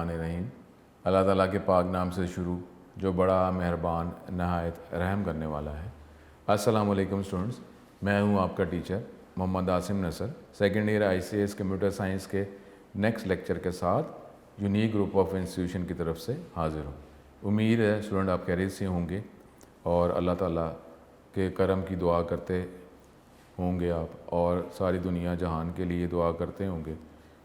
बिस्मिल्लाहिर्रहमानिर्रहीम। अल्लाह ताला के पाक नाम से शुरू जो बड़ा मेहरबान नहायत रहम करने वाला है। अस्सलामु अलैकुम स्टूडेंट्स, मैं हूं आपका teacher Mohammad Asim Nasar, second year ICS computer science के नेक्स्ट लेक्चर के साथ यूनिक ग्रुप ऑफ इंस्टीट्यूशन की तरफ से हाज़िर हूँ। उम्मीद है स्टूडेंट आप खैरियत से होंगे और अल्लाह ताला के करम की दुआ करते होंगे आप, और सारी दुनिया जहान के लिए दुआ करते होंगे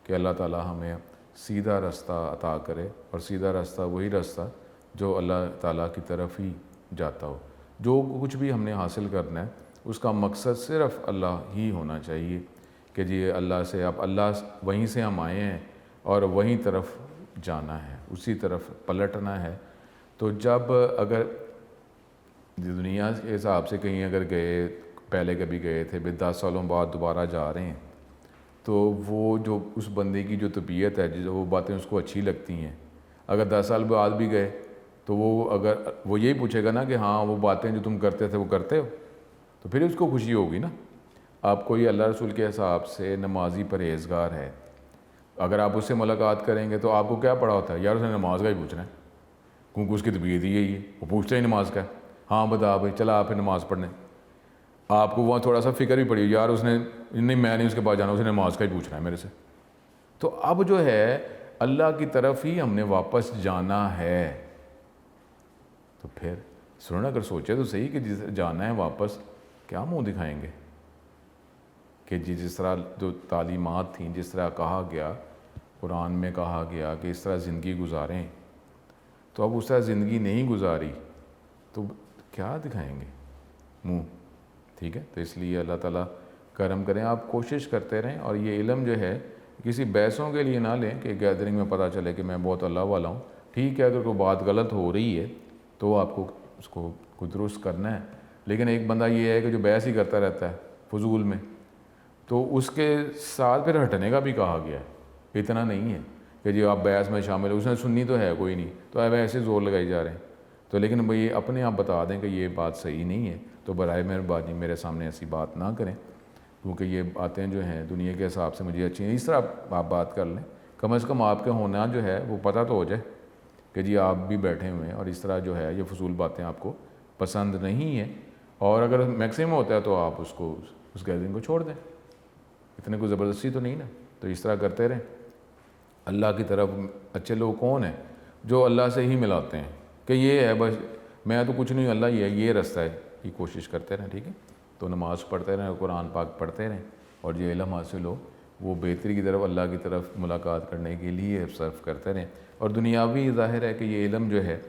कि अल्लाह ताला हमें सीधा रास्ता अता करे, और सीधा रास्ता वही रास्ता जो अल्लाह ताला की तरफ ही जाता हो। जो कुछ भी हमने हासिल करना है उसका मकसद सिर्फ़ अल्लाह ही होना चाहिए कि जी अल्लाह से आप अल्लाह वहीं से हम आए हैं और वहीं तरफ जाना है, उसी तरफ पलटना है। तो जब अगर दुनिया के हिसाब से कहीं अगर गए, पहले कभी गए थे, फिर 10 सालों बाद दोबारा जा रहे हैं, तो वो जो उस बंदे की जो तबीयत है, जो वो बातें उसको अच्छी लगती हैं, अगर 10 साल बाद भी गए तो वो यही पूछेगा ना कि हाँ वो बातें जो तुम करते थे वो करते हो, तो फिर उसको खुशी होगी ना। आप कोई अल्लाह रसूल के हिसाब से नमाजी परहेज़गार है, अगर आप उससे मुलाकात करेंगे तो आपको क्या पड़ा होता है, यार उसने नमाज का ही पूछना है क्योंकि उसकी तबीयत ही यही है, वो पूछता ही नमाज का है। हाँ बता भाई, चला आप फिर नमाज़ पढ़ने। आपको वहाँ थोड़ा सा फिक्र भी पड़ी, यार उसने नहीं, मैं नहीं उसके पास जाना, उसने नमाज का ही पूछना है मेरे से। तो अब जो है अल्लाह की तरफ ही हमने वापस जाना है। तो फिर सुनो, अगर सोचे तो सही कि जिस जाना है वापस, क्या मुंह दिखाएंगे कि जिस तरह जो तालीमात थी, जिस तरह कहा गया कुरान में, कहा गया कि इस तरह ज़िंदगी गुजारें, तो अब उस तरह ज़िंदगी नहीं गुजारी तो क्या दिखाएंगे मुंह। ठीक है, तो इसलिए अल्लाह ताला करम करें, आप कोशिश करते रहें। और ये इल्म जो है किसी बहसों के लिए ना लें कि गैदरिंग में पता चले कि मैं बहुत अल्लाह वाला हूँ। ठीक है, अगर कोई बात गलत हो रही है तो आपको उसको दुरुस्त करना है, लेकिन एक बंदा ये है कि जो बहस ही करता रहता है फजूल में, तो उसके साथ फिर हटने का भी कहा गया है। इतना नहीं है कि जी आप बहस में शामिल हो, उसने सुननी तो है कोई नहीं, तो अब ऐसे ज़ोर लगाई जा रहे हैं। तो लेकिन भाई अपने आप बता दें कि ये बात सही नहीं है, तो बराए मेहरबानी मेरे सामने ऐसी बात ना करें, क्योंकि ये बातें जो हैं दुनिया के हिसाब से मुझे अच्छी नहीं। इस तरह आप बात कर लें, कम से कम आपके होना जो है वो पता तो हो जाए कि जी आप भी बैठे हुए हैं और इस तरह जो है ये फजूल बातें आपको पसंद नहीं है। और अगर मैक्सिमम होता है तो आप उसको उस गैदरिंग को छोड़ दें, इतने को ज़बरदस्ती तो नहीं ना। तो इस तरह करते रहें। अल्लाह की तरफ अच्छे लोग कौन हैं? जो अल्लाह से ही मिलाते हैं कि ये है बस, मैं तो कुछ नहीं, अल्लाह ही है, ये रास्ता है, ये कोशिश करते रहें। ठीक है, तो नमाज़ पढ़ते रहें, कुरान पाक पढ़ते रहें, और जो इल्म हासिल हो वो बेहतरी की तरफ, अल्लाह की तरफ मुलाकात करने के लिए सर्फ करते रहें। और दुनियावी ज़ाहिर है कि ये इल्म जो है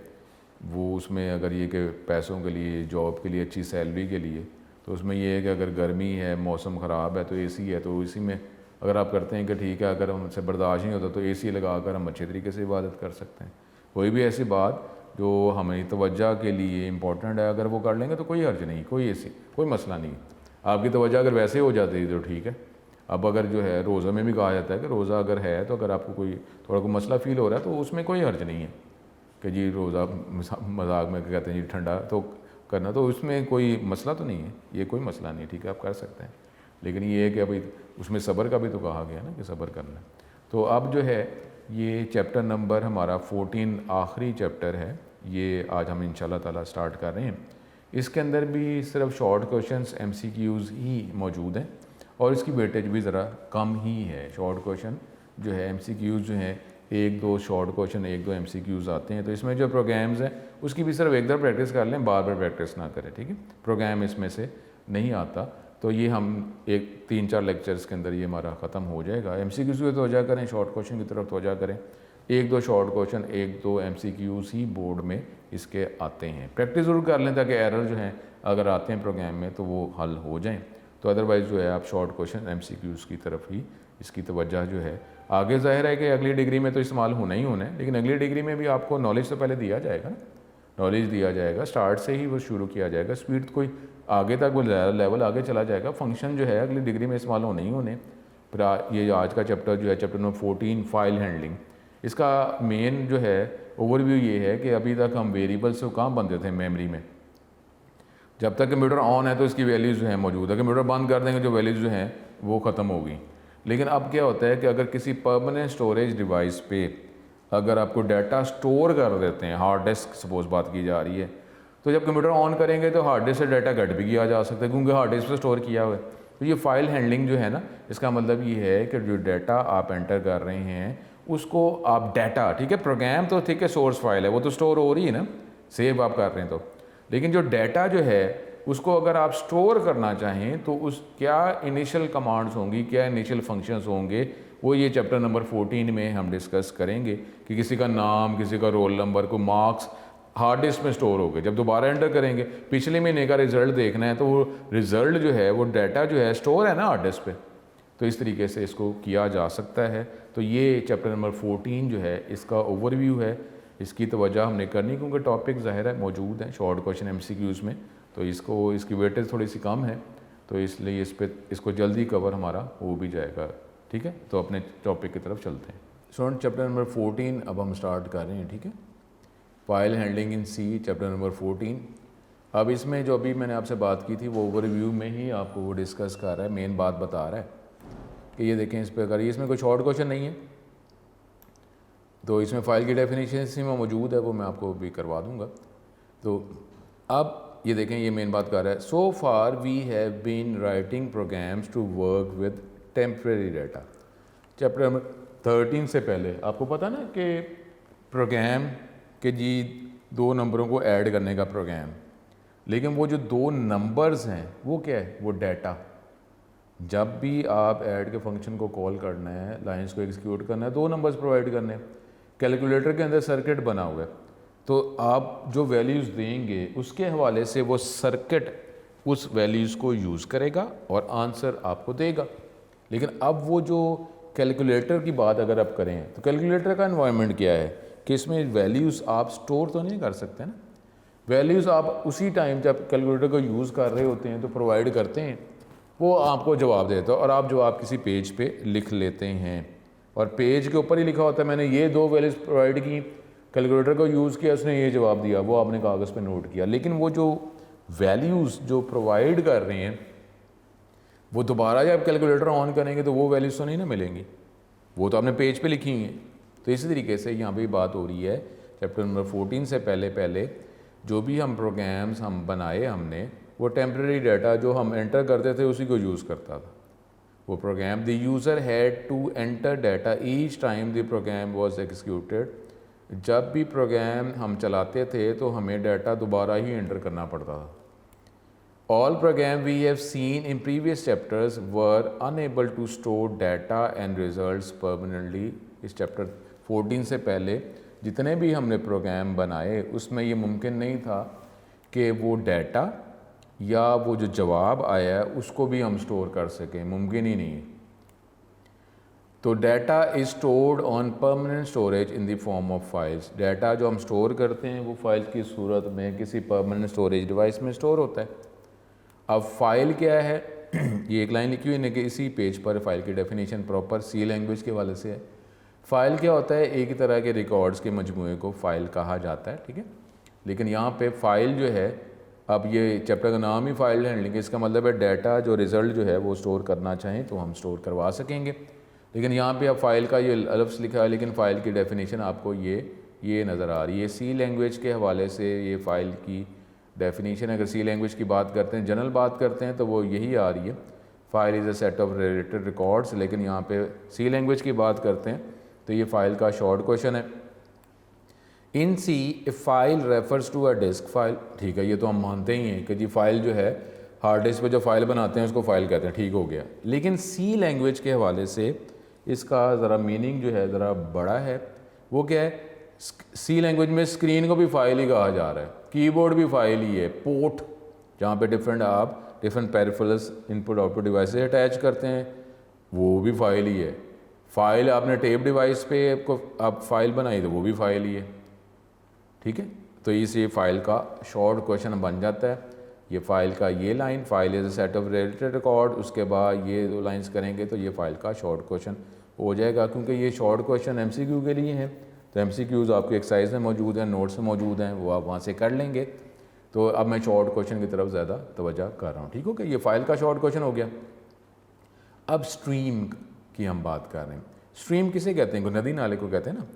वो उसमें अगर ये कि पैसों के लिए, जॉब के लिए, अच्छी सैलरी के लिए, तो उसमें ये है कि अगर गर्मी है, मौसम ख़राब है तो AC है, तो इसी में अगर आप करते हैं कि ठीक है, अगर हमसे बर्दाश्त नहीं होता तो AC लगा कर हम अच्छे तरीके से इबादत कर सकते हैं। कोई भी ऐसी बात जो हमें तवज्जो के लिए इम्पोर्टेंट है, अगर वो कर लेंगे तो कोई हर्ज नहीं, कोई मसला नहीं। आपकी तवज्जो अगर वैसे हो जाती है तो ठीक है। अब अगर जो है रोज़ा में भी कहा जाता है कि रोज़ा अगर है तो अगर आपको थोड़ा कोई मसला फ़ील हो रहा है तो उसमें कोई हर्ज नहीं है कि जी रोज़ा मजाक में कहते हैं जी ठंडा तो करना, तो उसमें कोई मसला तो नहीं है, ये कोई मसला नहीं है। ठीक है, आप कर सकते हैं। लेकिन ये है कि अभी उसमें सब्र का भी तो कहा गया ना कि सब्र करना है। तो अब जो है ये चैप्टर नंबर हमारा 14 आखिरी चैप्टर है, ये आज हम इंशाल्लाह ताला स्टार्ट कर रहे हैं। इसके अंदर भी सिर्फ शॉर्ट क्वेश्चंस MCQs ही मौजूद हैं और इसकी वेटेज भी ज़रा कम ही है। शॉर्ट क्वेश्चन जो है, MCQs जो हैं, 1-2 शॉर्ट क्वेश्चन, 1-2 MCQs आते हैं। तो इसमें जो प्रोग्राम्स हैं उसकी भी सिर्फ एक बार प्रैक्टिस कर लें, बार बार प्रैक्टिस ना करें। ठीक है, प्रोग्राम इसमें से नहीं आता। तो ये हम 3-4 लेक्चर्स के अंदर ये हमारा ख़त्म हो जाएगा। MCQs की तवज्जो करें, शॉर्ट क्वेश्चन की तरफ तवज्जो करें। 1-2 शॉर्ट क्वेश्चन, 1-2 MCQs ही बोर्ड में इसके आते हैं। प्रैक्टिस ज़रूर कर लें ताकि एरर जो हैं अगर आते हैं प्रोग्राम में तो वो हल हो जाएँ। तो अदरवाइज़ जो है आप शॉर्ट क्वेश्चन MCQs की तरफ ही इसकी तवज्जो जो है। आगे ज़ाहिर है कि अगली डिग्री में तो इस्तेमाल होना ही होना है, लेकिन अगली डिग्री में भी आपको नॉलेज तो पहले दिया जाएगा ना, नॉलेज दिया जाएगा, स्टार्ट से ही वो शुरू किया जाएगा। स्पीड कोई आगे तक वो लेवल आगे चला जाएगा। फंक्शन जो है अगली डिग्री में इस्तेमाल होने ही होने। फिर ये आज का चैप्टर जो है, चैप्टर नंबर 14 फाइल हैंडलिंग, इसका मेन जो है ओवरव्यू ये है कि अभी तक हम वेरिएबल्स को कहाँ बनते थे मेमोरी में। जब तक कंप्यूटर ऑन है तो इसकी वैल्यूज़ जो हैं मौजूद है, कंप्यूटर बंद कर देंगे जो वैल्यूज़ जो हैं वो ख़त्म हो गई। लेकिन अब क्या होता है कि अगर किसी परमानेंट स्टोरेज डिवाइस पे अगर आपको डाटा स्टोर कर देते हैं, हार्ड डिस्क सपोज बात की जा रही है, तो जब कंप्यूटर ऑन करेंगे तो हार्ड डिस्क से डाटा घट भी किया जा सकता है क्योंकि हार्ड डिस्क पे स्टोर किया हुआ है। तो ये फाइल हैंडलिंग जो है ना, इसका मतलब ये है कि जो डाटा आप एंटर कर रहे हैं उसको आप डाटा, ठीक है, प्रोग्राम तो ठीक है, सोर्स फाइल है वो तो स्टोर हो रही है ना, सेव आप कर रहे हैं तो, लेकिन जो डाटा जो है उसको अगर आप स्टोर करना चाहें तो उस क्या इनिशियल कमांड्स होंगी, क्या इनिशियल फंक्शंस होंगे, वो ये चैप्टर नंबर 14 में हम डिस्कस करेंगे कि किसी का नाम, किसी का रोल नंबर, को मार्क्स हार्ड डिस्क में स्टोर हो गए, जब दोबारा एंटर करेंगे पिछले महीने का रिजल्ट देखना है तो वो रिजल्ट जो है वो डाटा जो है स्टोर है ना हार्ड डिस्क पे, तो इस तरीके से इसको किया जा सकता है। तो ये चैप्टर नंबर 14 जो है इसका ओवरव्यू है, इसकी तवज्जो हमने करनी क्योंकि टॉपिक ज़ाहिर है मौजूद हैं शॉर्ट क्वेश्चन MCQs में, तो इसकी वेटेज थोड़ी सी कम है, तो इसलिए इसको जल्दी कवर हमारा हो भी जाएगा। ठीक है, तो अपने टॉपिक की तरफ चलते हैं। स्टूडेंट चैप्टर नंबर 14 अब हम स्टार्ट कर रहे हैं। ठीक है, file handling in C chapter number 14। अब इसमें जो अभी मैंने आपसे बात की थी वो ओवरव्यू में ही आपको वो डिस्कस कर रहा है, मेन बात बता रहा है कि ये देखें इस पर करिए, इसमें कोई शॉर्ट क्वेश्चन नहीं है, तो इसमें फ़ाइल की डेफिनेशन इसी में मौजूद है, वो मैं आपको भी करवा दूँगा। तो अब ये देखें, ये मेन बात कर रहा है, so far we have been writing programs to work with temporary data. Chapter number 13 से पहले आपको पता ना कि प्रोग्राम के जी 2 नंबरों को ऐड करने का प्रोग्राम, लेकिन वो जो 2 नंबर्स हैं वो क्या है, वो डाटा। जब भी आप ऐड के फंक्शन को कॉल करना है, लाइंस को एग्जीक्यूट करना है, 2 नंबर्स प्रोवाइड करने हैं। कैलकुलेटर के अंदर सर्किट बना हुआ है, तो आप जो वैल्यूज़ देंगे उसके हवाले से वो सर्किट उस वैल्यूज़ को यूज़ करेगा और आंसर आपको देगा। लेकिन अब वो जो कैलकुलेटर की बात अगर आप करें तो कैलकुलेटर का एनवायरनमेंट क्या है कि इसमें वैल्यूज़ आप स्टोर तो नहीं कर सकते ना, वैल्यूज़ आप उसी टाइम जब कैलकुलेटर को यूज़ कर रहे होते हैं तो प्रोवाइड करते हैं, वो आपको जवाब देता है और आप जवाब किसी पेज पे लिख लेते हैं और पेज के ऊपर ही लिखा होता है मैंने ये 2 वैल्यूज़ प्रोवाइड की, कैलकुलेटर को यूज़ किया, उसने ये जवाब दिया, वो आपने कागज़ पे नोट किया। लेकिन वो जो वैल्यूज़ जो प्रोवाइड कर रहे हैं वो दोबारा जब कैलकुलेटर ऑन करेंगे तो वो वैल्यूज़ तो नहीं ना मिलेंगी, वो तो आपने पेज पे लिखी हैं। तो इसी तरीके से यहाँ पे बात हो रही है चैप्टर नंबर 14 से पहले जो भी हम प्रोग्राम्स हम बनाए हमने, वो टेम्प्रेरी डाटा जो हम एंटर करते थे उसी को यूज़ करता था वो program. The user had to enter data each time the program was executed. जब भी प्रोग्राम हम चलाते थे तो हमें डाटा दोबारा ही एंटर करना पड़ता था। All program we have seen in previous chapters were unable to store data and results permanently. इस चैप्टर 14 से पहले जितने भी हमने प्रोग्राम बनाए उसमें ये मुमकिन नहीं था कि वो डाटा या वो जो जवाब आया है उसको भी हम स्टोर कर सकें, मुमकिन ही नहीं है। तो data is stored on permanent storage in the form of files. Data जो हम स्टोर करते हैं वो फाइल की सूरत में किसी परमानेंट स्टोरेज डिवाइस में स्टोर होता है। अब फाइल क्या है ये एक लाइन लिखी हुई है कि इसी पेज पर फाइल की डेफिनेशन प्रॉपर सी लैंग्वेज के वाले से है। फ़ाइल क्या होता है, एक तरह के रिकॉर्ड्स के मजमूए को फ़ाइल कहा जाता है, ठीक है। लेकिन यहाँ पे फ़ाइल जो है, अब ये चैप्टर का नाम ही फ़ाइल हैंडलिंग, इसका मतलब है डाटा जो रिज़ल्ट जो है वो स्टोर करना चाहें तो हम स्टोर करवा सकेंगे। लेकिन यहाँ पे अब फ़ाइल का ये लफ्ज़ लिखा है, लेकिन फ़ाइल की डेफिनेशन आपको ये नज़र आ रही है। सी लैंग्वेज के हवाले से ये फ़ाइल की डेफिनेशन, अगर सी लैंग्वेज की बात करते हैं, जनरल बात करते हैं तो वो यही आ रही है, file is a set of related records. लेकिन यहाँ पे सी लैंग्वेज की बात करते हैं तो ये फ़ाइल का शॉर्ट क्वेश्चन है। In C a file refers to a disk file, ठीक है, ये तो हम मानते ही हैं कि जी फाइल जो है हार्ड डिस्क पे जो फाइल बनाते हैं उसको फ़ाइल कहते हैं, ठीक हो गया। लेकिन सी लैंग्वेज के हवाले से इसका ज़रा मीनिंग जो है ज़रा बड़ा है। वो क्या है, सी लैंग्वेज में स्क्रीन को भी फाइल ही कहा जा रहा है, कीबोर्ड भी फाइल ही है, पोर्ट जहाँ पे different peripherals input output devices attach करते हैं वो भी फाइल ही है। फ़ाइल आपने टेप डिवाइस पे आपको आप फाइल बनाई तो वो भी फाइल ही है, ठीक है। तो ये फ़ाइल का शॉर्ट क्वेश्चन बन जाता है। ये फ़ाइल का ये line, file is a set of related record, उसके बाद ये 2 लाइंस करेंगे तो ये फ़ाइल का शॉर्ट क्वेश्चन हो जाएगा। क्योंकि ये शॉर्ट क्वेश्चन MCQ के लिए हैं तो MCQs आपके एक्सरसाइज में मौजूद हैं, नोट्स में मौजूद हैं, वो आप वहाँ से कर लेंगे। तो अब मैं शॉर्ट क्वेश्चन की तरफ ज़्यादा तवज्जो कर रहा हूँ, ठीक हो कि ये फ़ाइल का शॉर्ट क्वेश्चन हो गया। अब स्ट्रीम की हम बात कर रहे हैं। स्ट्रीम किसे कहते हैं, नदी नाले को कहते हैं ना।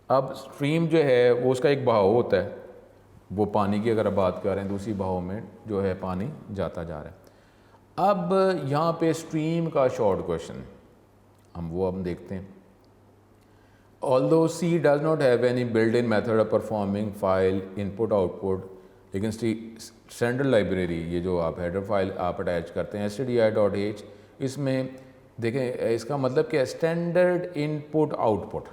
अब स्ट्रीम जो है वो उसका एक बहाव होता है, वो पानी की अगर आप बात कर रहे हैं दूसरी बहाव में जो है पानी जाता जा रहा है। अब यहाँ पे स्ट्रीम का शॉर्ट क्वेश्चन हम देखते हैं। Although C does not have any built in method of performing file input output, लेकिन स्टैंडर्ड लाइब्रेरी ये जो आप हेडर फाइल आप अटैच करते हैं stdi.h, इसमें देखें इसका मतलब क्या है, स्टैंडर्ड इनपुट आउटपुट।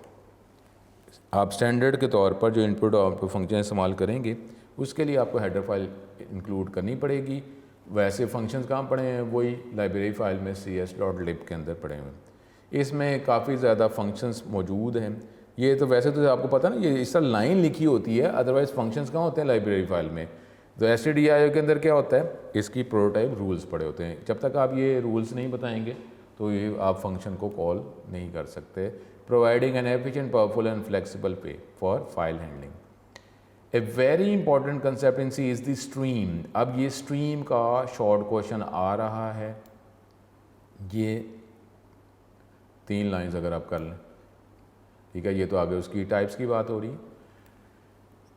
आप स्टैंडर्ड के तौर पर जो इनपुट आउटपुट फंक्शन इस्तेमाल करेंगे उसके लिए आपको हेडर फाइल इंक्लूड करनी पड़ेगी। वैसे फंक्शंस कहाँ पड़े हैं, वही लाइब्रेरी फाइल में cs.lib के अंदर पड़े हुए हैं। इसमें काफ़ी ज़्यादा फंक्शंस मौजूद हैं। ये तो वैसे तो आपको पता ना, ये इस तरह लाइन लिखी होती है, अदरवाइज़ फंक्शंस कहाँ होते हैं लाइब्रेरी फाइल में। तो stdio के अंदर क्या होता है, इसकी प्रोटोटाइप रूल्स पड़े होते हैं। जब तक आप ये रूल्स नहीं बताएंगे तो ये आप फंक्शन को कॉल नहीं कर सकते। Providing an efficient, powerful and flexible way for file handling. A very important concept in C is the stream. अब ये स्ट्रीम का शॉर्ट क्वेश्चन आ रहा है, ये 3 लाइंस अगर आप कर लें, ठीक है। ये तो आगे उसकी टाइप्स की बात हो रही है।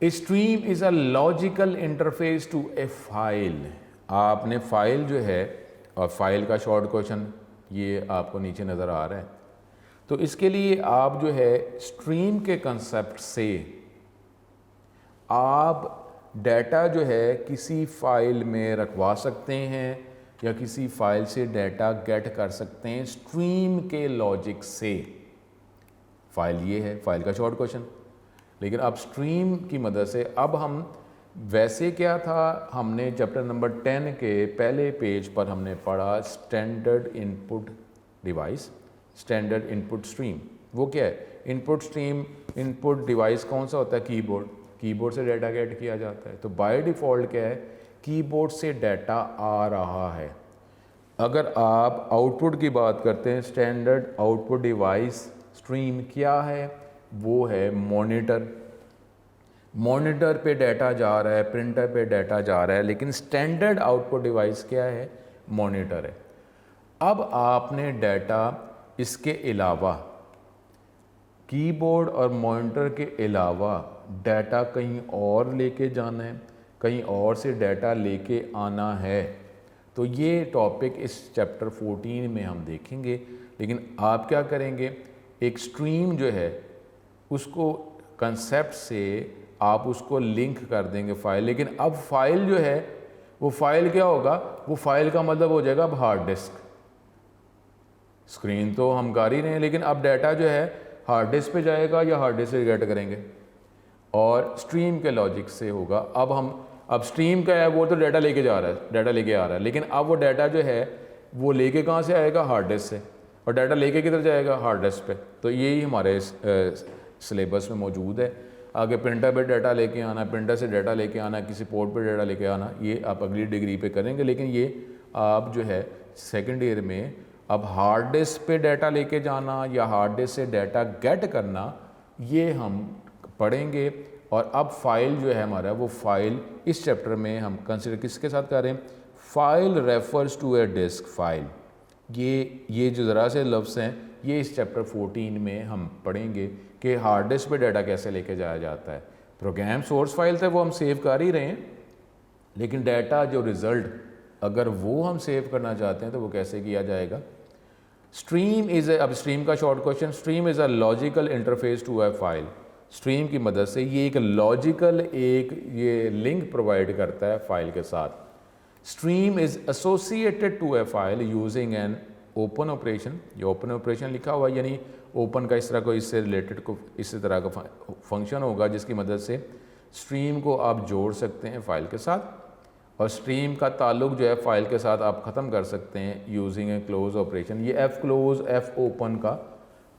A stream is a logical interface to a file. आपने फाइल जो है, और फाइल का शॉर्ट क्वेश्चन ये आपको नीचे नज़र आ रहा है। तो इसके लिए आप जो है स्ट्रीम के कंसेप्ट से आप डाटा जो है किसी फाइल में रखवा सकते हैं या किसी फाइल से डाटा गेट कर सकते हैं स्ट्रीम के लॉजिक से। फाइल ये है, फाइल का शॉर्ट क्वेश्चन। लेकिन अब स्ट्रीम की मदद से अब हम, वैसे क्या था, हमने चैप्टर नंबर 10 के पहले पेज पर हमने पढ़ा standard input device, standard input stream. वो क्या है, इनपुट स्ट्रीम, इनपुट डिवाइस कौन सा होता है, कीबोर्ड। कीबोर्ड से डाटा गेट किया जाता है। तो बाय डिफ़ॉल्ट क्या है, कीबोर्ड से डाटा आ रहा है। अगर आप आउटपुट की बात करते हैं, स्टैंडर्ड आउटपुट डिवाइस स्ट्रीम क्या है, वो है मॉनिटर। मॉनिटर पे डाटा जा रहा है, प्रिंटर पे डाटा जा रहा है, लेकिन स्टैंडर्ड आउटपुट डिवाइस क्या है, मॉनिटर है। अब आपने डाटा इसके अलावा, कीबोर्ड और मॉनिटर के अलावा डाटा कहीं और लेके जाना है, कहीं और से डाटा लेके आना है। तो ये टॉपिक इस चैप्टर 14 में हम देखेंगे। लेकिन आप क्या करेंगे, एक स्ट्रीम जो है उसको कंसेप्ट से आप उसको लिंक कर देंगे फाइल। लेकिन अब फाइल जो है वो फाइल क्या होगा, वो फाइल का मतलब हो जाएगा अब हार्ड डिस्क। स्क्रीन तो हम कर ही रहे हैं, लेकिन अब डाटा जो है हार्ड डिस्क पे जाएगा या हार्ड डिस्क से गेट करेंगे, और स्ट्रीम के लॉजिक से होगा। अब स्ट्रीम का है, वो तो डाटा लेके जा रहा है, डाटा लेके आ रहा है, लेकिन अब वो डाटा जो है वो लेके कहाँ से आएगा, हार्ड डिस्क से, और डाटा लेके किधर जाएगा, हार्ड डिस्क पे। तो यही हमारे सिलेबस में मौजूद है। आगे प्रिंटर पे डाटा लेके आना, प्रिंटर से डाटा लेके आना, किसी पोर्ट पे डाटा लेके आना, ये आप अगली डिग्री पे करेंगे। लेकिन ये आप जो है सेकेंड ईयर में अब हार्ड डिस्क पे डाटा लेके जाना या हार्ड डिस्क से डाटा गेट करना, ये हम पढ़ेंगे। और अब फाइल जो है हमारा, वो फाइल इस चैप्टर में हम कंसिडर किसके साथ करें, file refers to a disk file. ये जो ज़रा से लफ्ज़ हैं, ये इस चैप्टर 14 में हम पढ़ेंगे कि हार्ड डिस्क पे डाटा कैसे लेके जाया जाता है। प्रोग्राम सोर्स फाइल थे वो हम सेव कर ही रहे हैं, लेकिन डाटा जो रिज़ल्ट अगर वो हम सेव करना चाहते हैं तो वो कैसे किया जाएगा। स्ट्रीम इज़ अब स्ट्रीम का short question, stream is a logical interface to a file. Stream की मदद से ये एक लॉजिकल ये लिंक प्रोवाइड करता है फाइल के साथ। Stream is associated to a file using an open operation. ये ओपन ऑपरेशन लिखा हुआ है, यानी ओपन का इस तरह को इससे रिलेटेड को इस तरह का फंक्शन होगा जिसकी मदद से स्ट्रीम को आप जोड़ सकते हैं फाइल के साथ, और स्ट्रीम का ताल्लुक जो है फाइल के साथ आप ख़त्म कर सकते हैं यूजिंग ए क्लोज ऑपरेशन। ये एफ क्लोज एफ ओपन का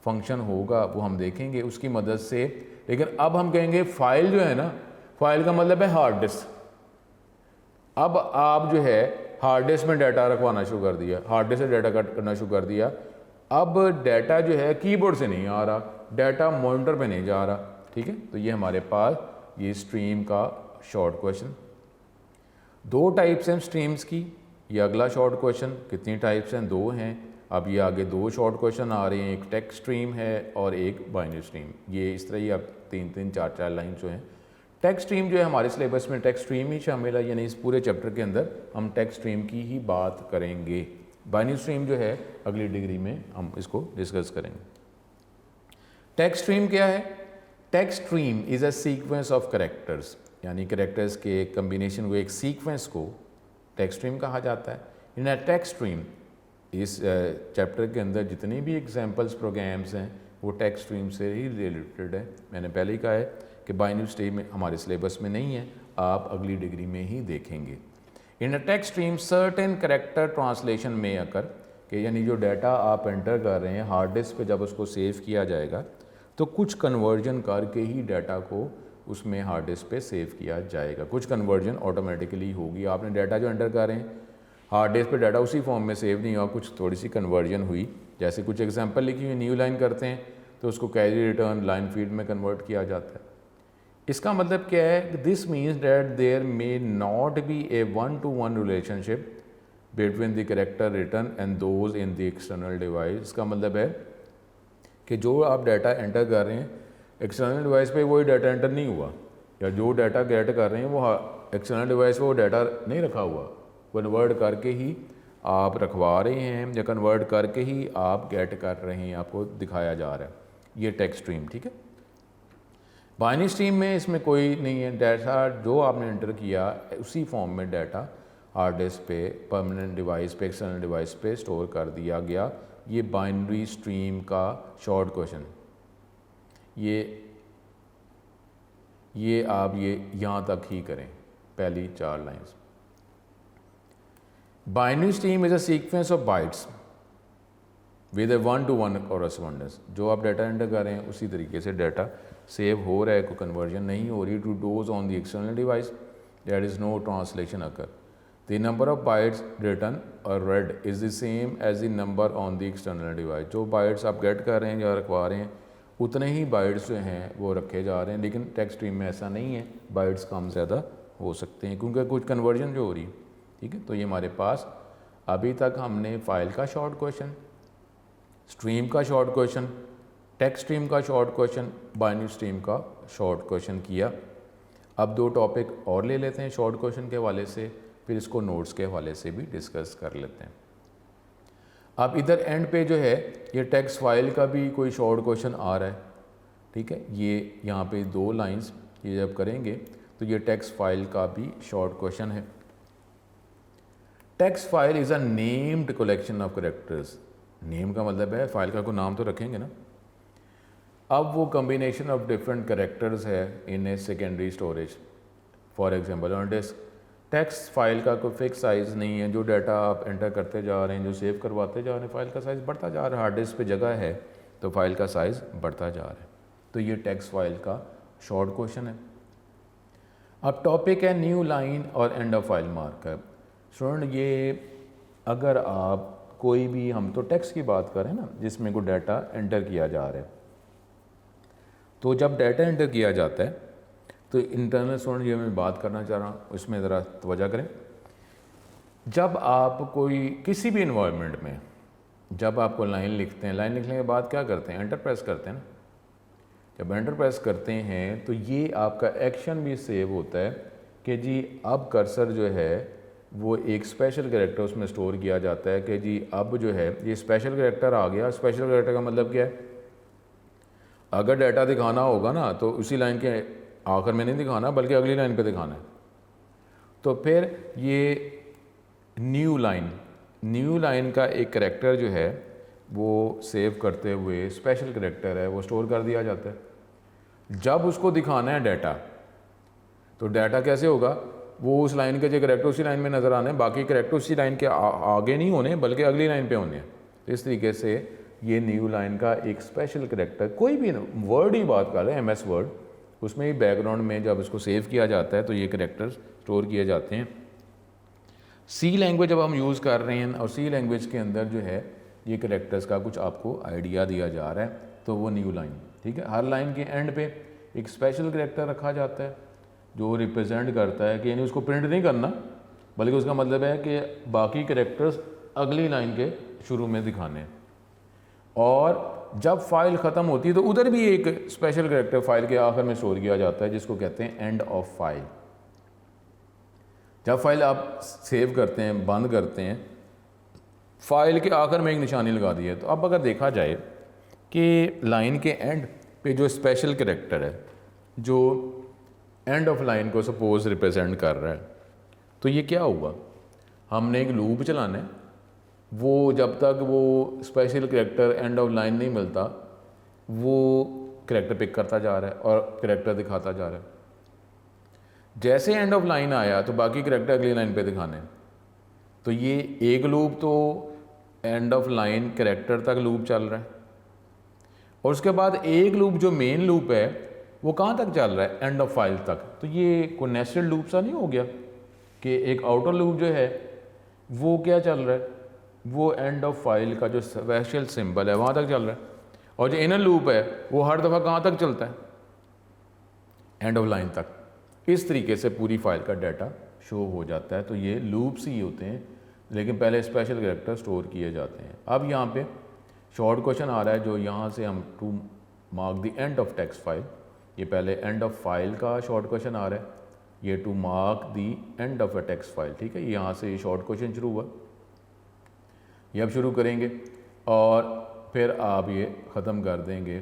फंक्शन होगा, वो हम देखेंगे उसकी मदद से। लेकिन अब हम कहेंगे फाइल जो है ना, फाइल का मतलब है हार्ड डिस्क। अब आप जो है हार्ड डिस्क में डाटा रखवाना शुरू कर दिया, हार्ड डिस्क से डाटा कट करना शुरू कर दिया। अब डाटा जो है कीबोर्ड से नहीं आ रहा, डाटा मॉनिटर पे नहीं जा रहा, ठीक है। तो ये हमारे पास ये स्ट्रीम का शॉर्ट क्वेश्चन। 2 टाइप्स हैं स्ट्रीम्स की, ये अगला शॉर्ट क्वेश्चन। कितनी टाइप्स हैं, 2 हैं। अब ये आगे दो शॉर्ट क्वेश्चन आ रहे हैं, एक टेक्स्ट स्ट्रीम है और एक बाइनरी स्ट्रीम। ये इस तरह ही अब 3-3, 4-4 लाइन जो हैं। टेक्स्ट स्ट्रीम जो है हमारे सिलेबस में टेक्स्ट स्ट्रीम ही शामिल है, यानी इस पूरे चैप्टर के अंदर हम टेक्स्ट स्ट्रीम की ही बात करेंगे। बाइनरी स्ट्रीम जो है अगली डिग्री में हम इसको डिस्कस करेंगे। टेक्स्ट स्ट्रीम क्या है? Text stream is a sequence of characters, यानी कैरेक्टर्स के कम्बिनेशन को, एक सीक्वेंस को टेक्स्ट स्ट्रीम कहा जाता है। इन अ टेक्स्ट स्ट्रीम, इस चैप्टर के अंदर जितनी भी एग्जांपल्स प्रोग्राम्स हैं वो टेक्स्ट स्ट्रीम से ही रिलेटेड है। मैंने पहले ही कहा है कि बाइनरी स्ट्रीम हमारे सिलेबस में नहीं है, आप अगली डिग्री में ही देखेंगे। In a text stream certain character translation में अकर, कि यानी जो डाटा आप एंटर कर रहे हैं हार्ड डिस्क पे, जब उसको सेव किया जाएगा तो कुछ कन्वर्जन करके ही डाटा को उसमें हार्ड डिस्क पे सेव किया जाएगा। कुछ कन्वर्जन ऑटोमेटिकली होगी। आपने डाटा जो एंटर कर रहे हैं हार्ड डिस्क पे, डाटा उसी फॉर्म में सेव नहीं हुआ, कुछ थोड़ी सी कन्वर्जन हुई। जैसे कुछ एग्जांपल लिखी हुई, न्यू लाइन करते हैं तो उसको कैरी रिटर्न लाइन फील्ड में कन्वर्ट किया जाता है। इसका मतलब क्या है? This means that there may not be a 1-to-1 relationship between the character return and those in the external device. इसका मतलब है कि जो आप डाटा एंटर कर रहे हैं एक्सटर्नल डिवाइस पे वही डाटा एंटर नहीं हुआ, या जो डाटा गेट कर रहे हैं वो एक्सटर्नल डिवाइस पे वो डाटा नहीं रखा हुआ, कन्वर्ट करके ही आप रखवा रहे हैं या कन्वर्ट करके ही आप गेट कर रहे हैं, आपको दिखाया जा रहा है। ये टेक्स्ट स्ट्रीम, ठीक है। बाइनरी स्ट्रीम में इसमें कोई नहीं है, डाटा जो आपने एंटर किया उसी फॉर्म में डाटा हार्ड डिस्क पे, परमानेंट डिवाइस पे, एक्सटर्नल डिवाइस पे स्टोर कर दिया गया। ये बाइनरी स्ट्रीम का शॉर्ट क्वेश्चन, ये आप ये यहाँ तक ही करें, पहली 4 lines. Binary stream is a sequence of bytes with A 1-to-1 correspondence. जो आप डाटा एंटर कर रहे हैं उसी तरीके से डाटा सेव हो रहा है, कोई कन्वर्जन नहीं हो रही to those on the external device, there is no translation occur. The number of bytes return or read is the same as the number on the external device. जो bytes आप get कर रहे हैं या रखवा रहे हैं उतने ही बाइट्स जो हैं वो रखे जा रहे हैं, लेकिन टेक्स्ट स्ट्रीम में ऐसा नहीं है, बाइट्स कम ज़्यादा हो सकते हैं क्योंकि कुछ कन्वर्जन जो हो रही है, ठीक है। तो ये हमारे पास अभी तक हमने फाइल का शॉर्ट क्वेश्चन, स्ट्रीम का शॉर्ट क्वेश्चन, टेक्स्ट स्ट्रीम का शॉर्ट क्वेश्चन, बाइनरी स्ट्रीम का शॉर्ट क्वेश्चन किया। अब 2 टॉपिक और ले लेते हैं शॉर्ट क्वेश्चन के हवाले से, फिर इसको नोट्स के हवाले से भी डिस्कस कर लेते हैं। अब इधर एंड पे जो है ये टेक्स्ट फाइल का भी कोई शॉर्ट क्वेश्चन आ रहा है, ठीक है। ये यहाँ पे 2 लाइंस ये जब करेंगे तो ये टेक्स्ट फाइल का भी शॉर्ट क्वेश्चन है। Text file is a named collection of characters. Name का मतलब है फाइल का कोई नाम तो रखेंगे ना। अब वो कम्बिनेशन ऑफ डिफरेंट कैरेक्टर्स है in a secondary storage. For example on disk text file का कोई फिक्स साइज़ नहीं है, जो डाटा आप एंटर करते जा रहे हैं, जो सेव करवाते जा रहे हैं, फाइल का साइज़ बढ़ता जा रहा है। हार्ड डिस्क पे जगह है तो फाइल का साइज़ बढ़ता जा रहा है। तो ये टेक्स्ट फाइल का शॉर्ट क्वेश्चन है। अब टॉपिक है न्यू लाइन और end of file marker. Student ये अगर आप कोई भी, हम तो टेक्स्ट की बात करें ना जिसमें कोई डाटा एंटर किया जा रहा है, तो जब डाटा एंटर किया जाता है तो इंटरनल स्टूडेंट ये मैं बात करना चाह रहा हूँ, उसमें ज़रा तवज्जो करें। जब आप कोई किसी भी इन्वायरमेंट में जब आपको लाइन लिखते हैं, लाइन लिखने के बाद क्या करते हैं? एंटर प्रेस करते हैं ना। जब एंटर प्रेस करते हैं तो ये आपका एक्शन भी सेव होता है कि जी अब कर्सर जो है वो एक स्पेशल कैरेक्टर उसमें स्टोर किया जाता है कि जी अब जो है ये स्पेशल कैरेक्टर आ गया। स्पेशल कैरेक्टर का मतलब क्या है? अगर डाटा दिखाना होगा ना तो उसी लाइन के आखिर में नहीं दिखाना बल्कि अगली लाइन पे दिखाना है। तो फिर ये न्यू लाइन का एक कैरेक्टर जो है वो सेव करते हुए स्पेशल कैरेक्टर है वो स्टोर कर दिया जाता है। जब उसको दिखाना है डाटा तो डाटा कैसे होगा? वो उस लाइन के जो कैरेक्टर उसी लाइन में नज़र आने, बाकी कैरेक्टर उसी लाइन के आगे नहीं होने बल्कि अगली लाइन पे होने। तो इस तरीके से ये न्यू लाइन का एक स्पेशल कैरेक्टर, कोई भी वर्ड ही बात कर रहे हैं, MS वर्ड, उसमें ही बैकग्राउंड में जब इसको सेव किया जाता है तो ये कैरेक्टर स्टोर किए जाते हैं। सी लैंग्वेज जब हम यूज़ कर रहे हैं और सी लैंग्वेज के अंदर जो है ये कैरेक्टर्स का कुछ आपको आइडिया दिया जा रहा है, तो वो न्यू लाइन, ठीक है। हर लाइन के एंड पे एक स्पेशल कैरेक्टर रखा जाता है जो रिप्रेजेंट करता है कि यानी उसको प्रिंट नहीं करना बल्कि उसका मतलब है कि बाकी कैरेक्टर्स अगली लाइन के शुरू में दिखाने हैं। और जब फाइल ख़त्म होती है तो उधर भी एक स्पेशल कैरेक्टर फाइल के आखिर में स्टोर किया जाता है जिसको कहते हैं एंड ऑफ फाइल। जब फाइल आप सेव करते हैं, बंद करते हैं, फाइल के आखिर में एक निशानी लगा दी है। तो अब अगर देखा जाए कि लाइन के एंड पे जो स्पेशल कैरेक्टर है जो एंड ऑफ लाइन को सपोज रिप्रेजेंट कर रहा है, तो ये क्या होगा, हमने एक लूप चलाना है, वो जब तक वो special character and of line नहीं मिलता वो कैरेक्टर पिक करता जा रहा है और कैरेक्टर दिखाता जा रहा है। जैसे एंड ऑफ लाइन आया तो बाकी कैरेक्टर अगली लाइन पे दिखाने हैं। तो ये एक लूप तो एंड ऑफ लाइन कैरेक्टर तक लूप चल रहा है, और उसके बाद एक लूप जो मेन लूप है वो कहाँ तक चल रहा है, एंड ऑफ फाइल तक। तो ये कोई नेस्टेड लूप सा नहीं हो गया कि एक आउटर लूप जो है वो क्या चल रहा है, वो एंड ऑफ फाइल का जो स्पेशल सिंबल है वहाँ तक चल रहा है, और जो इनर लूप है वो हर दफ़ा कहाँ तक चलता है, एंड ऑफ लाइन तक। इस तरीके से पूरी फाइल का डाटा शो हो जाता है। तो ये लूप्स ही होते हैं, लेकिन पहले स्पेशल कैरेक्टर स्टोर किए जाते हैं। अब यहाँ पे शॉर्ट क्वेश्चन आ रहा है जो यहाँ से हम to mark the end of text file, ये पहले एंड ऑफ फाइल का शॉर्ट क्वेश्चन आ रहा है, ये to mark the end of a text file. ठीक है, यहाँ से ये शॉर्ट क्वेश्चन शुरू हुआ, ये अब शुरू करेंगे और फिर आप ये ख़त्म कर देंगे,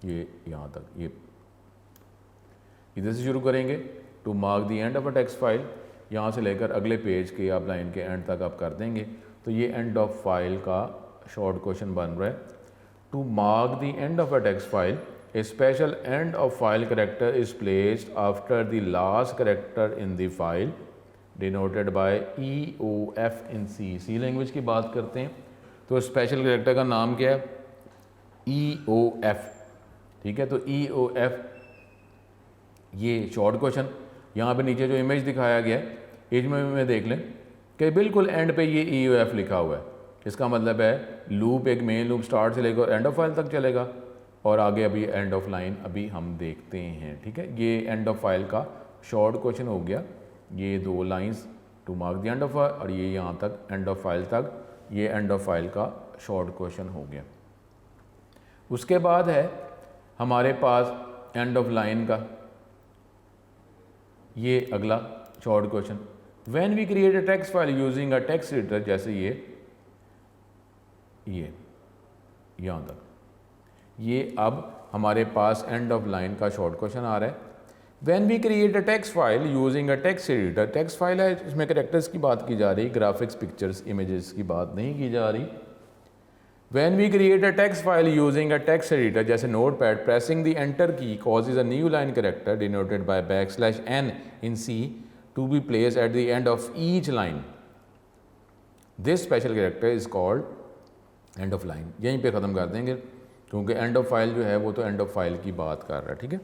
ये यहाँ तक, ये इधर से शुरू करेंगे to mark the end of a text file, यहाँ से लेकर अगले पेज के आप लाइन के एंड तक आप कर देंगे। तो ये एंड ऑफ फाइल का शॉर्ट क्वेश्चन बन रहा है। To mark the end of a text file, a special end of file character is placed after the last character in the file denoted by EOF in C language की बात करते हैं तो special character का नाम क्या है, EOF। ठीक है, तो EOF ये शॉर्ट क्वेश्चन, यहाँ पे नीचे जो इमेज दिखाया गया है इमेज में देख लें कि बिल्कुल एंड पे ये EOF लिखा हुआ है। इसका मतलब है लूप एक मेन लूप स्टार्ट से लेकर एंड ऑफ फाइल तक चलेगा, और आगे अभी एंड ऑफ लाइन अभी हम देखते हैं। ठीक है, ये एंड ऑफ फाइल का शॉर्ट क्वेश्चन हो गया, ये दो lines to mark the end of file और ये यहाँ तक एंड ऑफ फाइल तक, ये एंड ऑफ फाइल का शॉर्ट क्वेश्चन हो गया। उसके बाद है हमारे पास एंड ऑफ लाइन का ये अगला short question, when we create a text file using a text editor, जैसे ये यहाँ तक, ये अब हमारे पास एंड ऑफ लाइन का शॉर्ट क्वेश्चन आ रहा है। When we create a text file using a text editor, text file है, इसमें कैरेक्टर्स की बात की जा रही, ग्राफिक्स, पिक्चर्स, इमेजेस की बात नहीं की जा रही। When we create a text file using a text editor, जैसे Notepad, pressing the enter key causes a new line character denoted by \n in C to be placed at the end of each line, this special character is called end of line. यहीं पे ख़त्म कर देंगे क्योंकि and of file जो है वो तो एंड ऑफ फाइल की बात कर रहा है। ठीक है,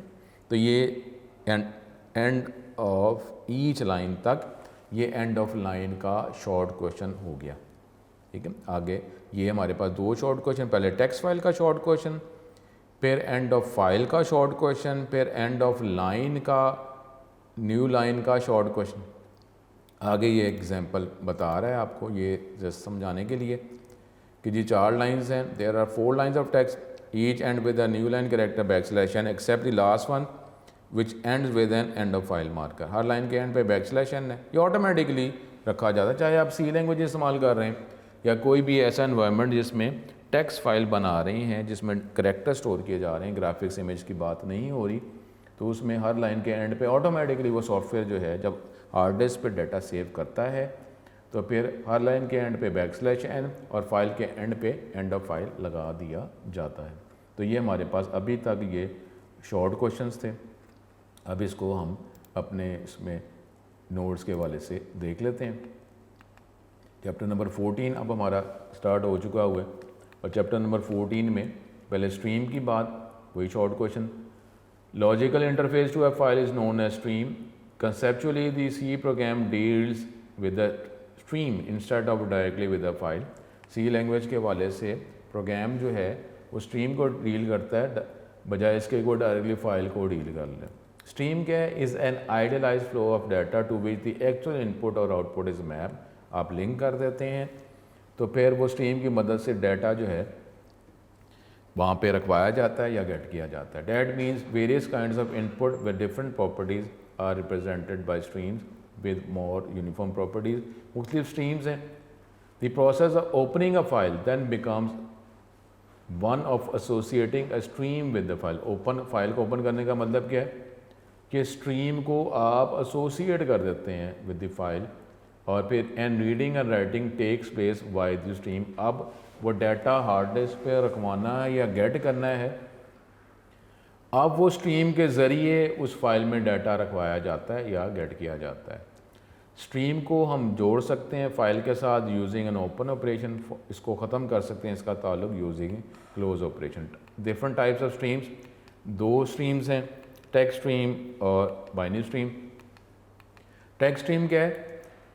तो ये एंड ऑफ ईच लाइन तक ये एंड ऑफ लाइन का शॉर्ट क्वेश्चन हो गया। ठीक है, आगे ये हमारे पास दो शॉर्ट क्वेश्चन, पहले टेक्स्ट फाइल का शॉर्ट क्वेश्चन, फिर एंड ऑफ फाइल का शॉर्ट क्वेश्चन, फिर एंड ऑफ लाइन का, न्यू लाइन का शॉर्ट क्वेश्चन। आगे ये एग्जांपल बता रहा है आपको ये जस्ट समझाने के लिए कि जी 4 लाइंस हैं, there are 4 lines of text, each end with a new line character \n except the last one which ends with an end of file marker. हर लाइन के एंड पे \n है, ये ऑटोमेटिकली रखा जाता है, चाहे आप C लैंग्वेज इस्तेमाल कर रहे हैं या कोई भी ऐसा इन्वायरमेंट जिसमें टेक्स्ट फाइल बना रहे हैं, जिसमें कैरेक्टर स्टोर किए जा रहे हैं, ग्राफिक्स इमेज की बात नहीं हो रही, तो उसमें हर लाइन के एंड पे ऑटोमेटिकली वो सॉफ्टवेयर जो है जब हार्ड डिस्क पे डाटा सेव करता है तो फिर हर लाइन के एंड पे \n और फाइल के एंड पे एंड ऑफ फाइल लगा दिया जाता है। तो ये हमारे पास अभी तक ये शॉर्ट क्वेश्चंस थे। अब इसको हम अपने इसमें नोट्स के हवाले से देख लेते हैं। चैप्टर नंबर 14 अब हमारा स्टार्ट हो चुका हुआ है, और चैप्टर नंबर 14 में पहले स्ट्रीम की बात, वही short question, logical interface to a file is known as stream, conceptually the C program deals with the stream instead of directly with the file. C language के हवाले से प्रोग्राम जो है वो स्ट्रीम को डील करता है बजाय इसके को डायरेक्टली फाइल को डील कर ले। स्ट्रीम क्या है, is an idealize flow of data to which the actual input और आउटपुट इज़ मैप। आप लिंक कर देते हैं तो फिर वो स्ट्रीम की मदद से डाटा जो है वहाँ पे रखवाया जाता है या गेट किया जाता है। That means various kinds of input with different properties are represented by streams with more uniform properties. मुख्तलिफ स्ट्रीम्स हैं। The process of opening a file then becomes one of associating a stream with the file. Open file को open करने का मतलब क्या है कि stream को आप एसोसिएट कर देते हैं विद द फाइल, और फिर and reading and writing takes place by the stream. अब वो डाटा हार्ड डिस्क पे रखवाना है या गेट करना है, अब वो स्ट्रीम के ज़रिए उस फाइल में डाटा रखवाया जाता है या गेट किया जाता है। स्ट्रीम को हम जोड़ सकते हैं फाइल के साथ यूजिंग एन ओपन ऑपरेशन, इसको ख़त्म कर सकते हैं इसका ताल्लुक using close operation. Different types of streams, दो स्ट्रीम्स हैं, टेक्स्ट स्ट्रीम और बाइनरी स्ट्रीम। टेक्स्ट स्ट्रीम क्या है?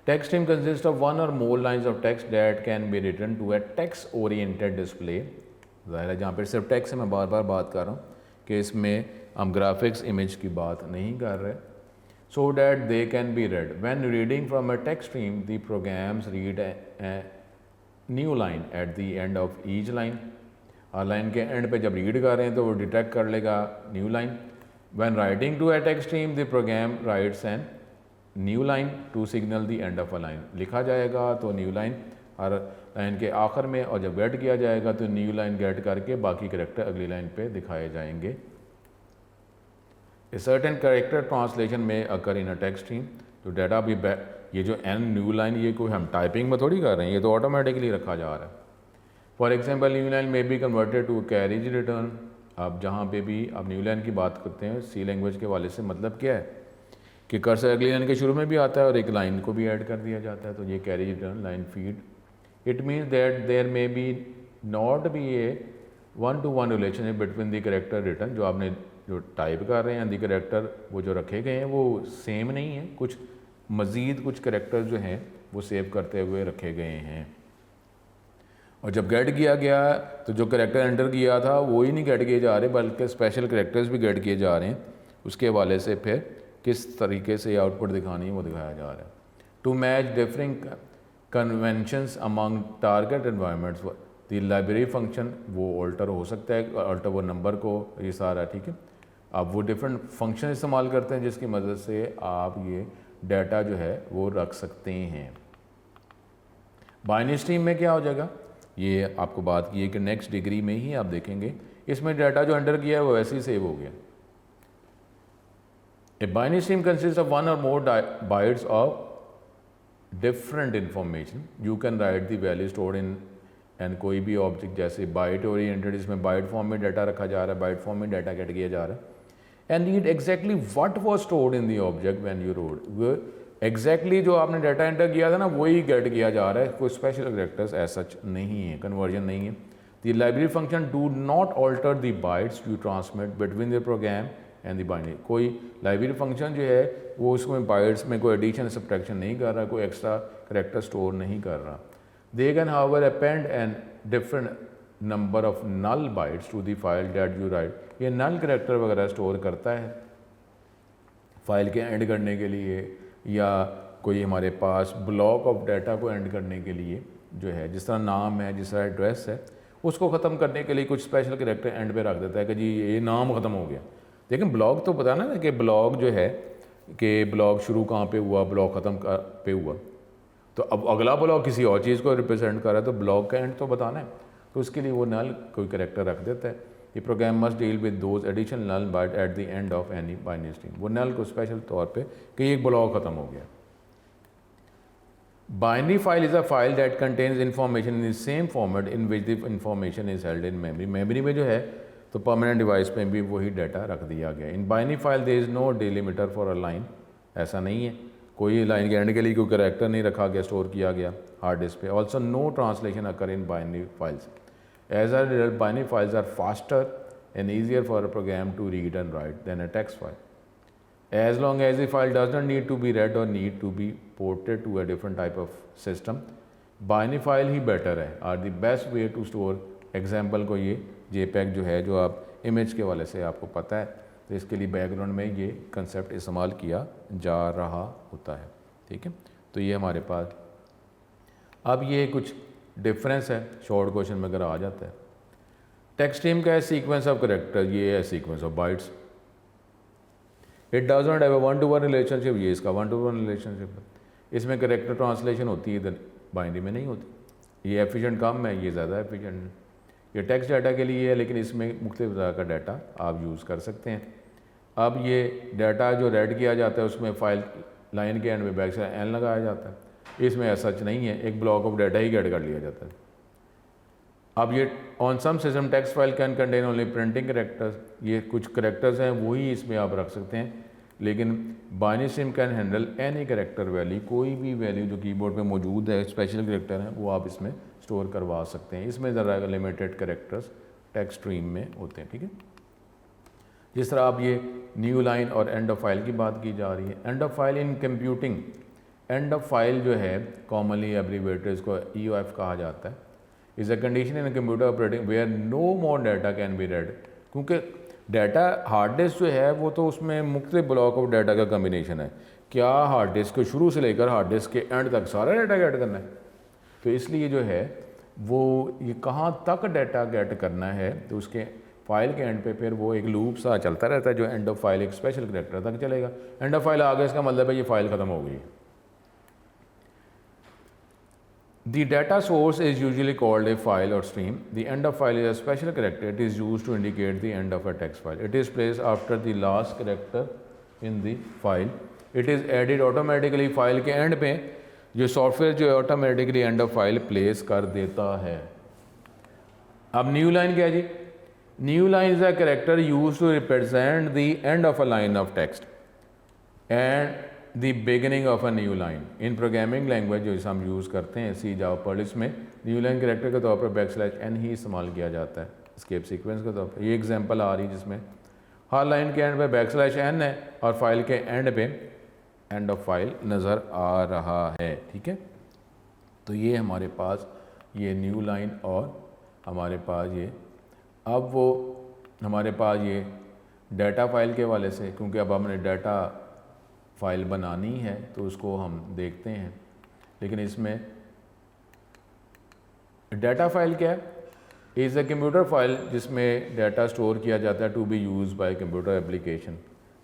Text stream consist of one or more lines of text that can be written to a text oriented display. ज़ाहिर है जहाँ पर सिर्फ टेक्स्ट है, मैं बार बार बात कर रहा हूँ कि इसमें हम ग्राफिक्स इमेज की बात नहीं कर रहे। so that they can be read. When reading from a text stream, the programs read a new line at the end of each line. और लाइन के एंड पे जब रीड कर रहे हैं तो वो डिटेक्ट कर लेगा new line. When writing to a text stream, the program writes an new line to signal the end of a line. लिखा जाएगा तो न्यू लाइन, और लाइन के आखिर में, और जब गेट किया जाएगा तो न्यू लाइन गेट करके बाकी कैरेक्टर अगली लाइन पे दिखाए जाएंगे। A certain character translation may occur in a text stream. तो डाटा भी ये जो n न्यू लाइन, ये कोई हम टाइपिंग में थोड़ी कर रहे हैं, ये तो ऑटोमेटिकली रखा जा रहा है। For example new line may be converted to carriage return. अब जहाँ पे भी आप न्यू लाइन की बात करते हैं सी लैंग्वेज के वाले से, मतलब क्या है कि कर्सर अगली लाइन के शुरू में भी आता है और एक लाइन को भी ऐड कर दिया जाता है, तो ये carriage return line feed. It means that there may be not be a one to one relationship between the character return, जो आपने जो टाइप कर रहे हैं दी कैरेक्टर वो जो रखे गए हैं वो सेम नहीं है, कुछ मज़ीद कुछ कैरेक्टर जो हैं वो सेव करते हुए रखे गए हैं। और जब गेट किया गया तो जो कैरेक्टर एंटर किया था वो ही नहीं गेट किए जा रहे, बल्कि स्पेशल कैरेक्टर्स भी गेट किए जा रहे हैं। उसके हवाले से फिर किस तरीके से आउटपुट दिखानी है वो दिखाया जा रहा है। To match differing conventions among target environments, the library function वो ऑल्टर हो सकता है, ऑल्टर वो नंबर को ये सारा, ठीक है। अब वो डिफरेंट फंक्शन इस्तेमाल करते हैं जिसकी मदद से आप ये डाटा जो है वो रख सकते हैं। बाइनरी स्ट्रीम में क्या हो जाएगा, ये आपको बात की है कि नेक्स्ट डिग्री में ही आप देखेंगे, इसमें डाटा जो एंटर किया है वो वैसे ही सेव हो गया। A binary stream consist of one or more bytes of different information. You can write the value stored in and कोई भी ऑब्जेक्ट, जैसे बाइट ओरिएंटेड, इसमें बाइट फॉर्म में डाटा रखा जा रहा है, बाइट फॉर्म में डाटा गेट किया जा रहा है। And read exactly what was stored in the object when you wrote, वो एग्जैक्टली जो आपने डाटा एंटर किया था ना वही गेट किया जा रहा है, कोई स्पेशल कैरेक्टर्स एज सच नहीं है, कन्वर्जन नहीं है। The library function do not alter the bytes you transmit between the program and the binary. कोई लाइब्रेरी फंक्शन जो है वो उसमें बाइट्स में कोई एडिशन सब्ट्रैक्शन नहीं कर रहा, कोई एक्स्ट्रा कैरेक्टर स्टोर नहीं कर रहा। They can however append and different number of null bytes to the file that you write. ये नल कैरेक्टर वगैरह स्टोर करता है फाइल के एंड करने के लिए, या कोई हमारे पास ब्लॉक ऑफ डाटा को एंड करने के लिए जो है, जिस तरह नाम है, जिस तरह एड्रेस है, उसको ख़त्म करने के लिए कुछ स्पेशल कैरेक्टर एंड पे रख देता है कि जी ये नाम ख़त्म हो गया। लेकिन ब्लॉक तो पता ना कि ब्लॉक जो है कि ब्लॉक शुरू कहाँ पे हुआ, ब्लॉक ख़त्म पे हुआ, तो अब अगला ब्लॉक किसी और चीज़ को रिप्रेजेंट कर रहा है तो ब्लॉक का एंड तो बताना है, तो उसके लिए वो नल कोई कैरेक्टर रख देता है। ये program must deal with those additional null byte at the end of any binary stream. वो नल को स्पेशल तौर पे कि एक ब्लॉक ख़त्म हो गया। Binary file is a file that contains information in the same format in which the information is held in memory. Memory में जो है तो परमानेंट डिवाइस में भी वही डाटा रख दिया गया। In binary file there is no delimiter for a line, ऐसा नहीं है, कोई लाइन के एंड के लिए कोई कैरेक्टर नहीं रखा गया, स्टोर किया गया हार्ड डिस्क पे। Also no translation occur in binary files. As a result, binary files are faster and easier for a program to read and write than a text file. As long as the file does not need to be read or need to be ported to a different type of system, binary file he better है, are the best way to store। example को ये JPEG जो है, जो आप image के वाले से आपको पता है, तो इसके लिए बैकग्राउंड में ये कंसेप्ट इस्तेमाल किया जा रहा होता है, ठीक है। तो ये हमारे पास अब ये कुछ डिफरेंस है, शॉर्ट क्वेश्चन में अगर आ जाता है। टेक्स्ट स्ट्रीम का है सीक्वेंस ऑफ करेक्टर, ये है sequence of bytes. It does not have a one to one relationship, ये इसका वन टू वन रिलेशनशिप है। इसमें करेक्टर ट्रांसलेशन होती है, इधर बाइनरी में नहीं होती। ये एफिशिएंट कम है, ये ज़्यादा एफिशिएंट है। ये टेक्स्ट डाटा के लिए है, लेकिन इसमें मुख्तलिफ तरह का डाटा आप यूज़ कर सकते हैं। अब ये डाटा जो रेड किया जाता है उसमें फाइल लाइन के एंड में बैक स्लैश एन लगाया जाता है। इसमें ऐसा सच नहीं है, एक ब्लॉक ऑफ डाटा ही गेट कर लिया जाता है। अब ये on some system text file can contain only printing characters, ये कुछ करेक्टर्स हैं वही इसमें आप रख सकते हैं, लेकिन binary stream can handle any character value, कोई भी वैल्यू जो कीबोर्ड पे मौजूद है स्पेशल करेक्टर हैं वो आप इसमें स्टोर करवा सकते हैं। इसमें ज़रा लिमिटेड करेक्टर्स टेक्स्ट स्ट्रीम में होते हैं, ठीक है। जिस तरह आप ये न्यू लाइन और एंड ऑफ फाइल की बात की जा रही है। End of file in computing, end of file जो है कॉमनली एब्रीवेटेड इसको EOF कहा जाता है, is a condition in computer operating where no more data can be read. क्योंकि डाटा हार्ड डिस्क जो है वो तो उसमें मुख्तलिफ ब्लॉक ऑफ डाटा का कम्बिनेशन है। क्या हार्ड डिस्क को शुरू से लेकर हार्ड डिस्क के एंड तक सारा डाटा गेट करना है? तो इसलिए जो है वो ये कहाँ तक डाटा गेट करना है, तो उसके फाइल के एंड पे फिर वो एक लूप सा चलता रहता है जो एंड ऑफ फाइल एक स्पेशल करेक्टर तक चलेगा। एंड ऑफ फाइल आ गया इसका मतलब है ये फाइल ख़त्म हो गई। The data source is usually called a file or stream. The end of file is a special character. It is used to indicate the end of a text file. It is placed after the last character in the file. It is added automatically. File के end पे जो software जो है automatically end of file place कर देता है। अब new line क्या है जी? New line is a character use to represent the end of a line of text and the beginning of a new line. In programming language जो हम use करते हैं सी जावा पर्लिस में न्यू लाइन कैरेक्टर के तौर पर \n ही इस्तेमाल किया जाता है स्केप सीक्वेंस के तौर पर। ये एग्जांपल आ रही है जिसमें हर लाइन के एंड पे \n है और फाइल के एंड पे एंड ऑफ फाइल नज़र आ रहा है, ठीक है। तो ये हमारे पास ये न्यू लाइन और हमारे पास ये अब वो हमारे पास ये डाटा फाइल के वाले से, क्योंकि अब हमने डाटा फाइल बनानी है तो उसको हम देखते हैं। लेकिन इसमें डाटा फाइल क्या है? इज़ अ कंप्यूटर फाइल जिसमें डाटा स्टोर किया जाता है to be use by computer application.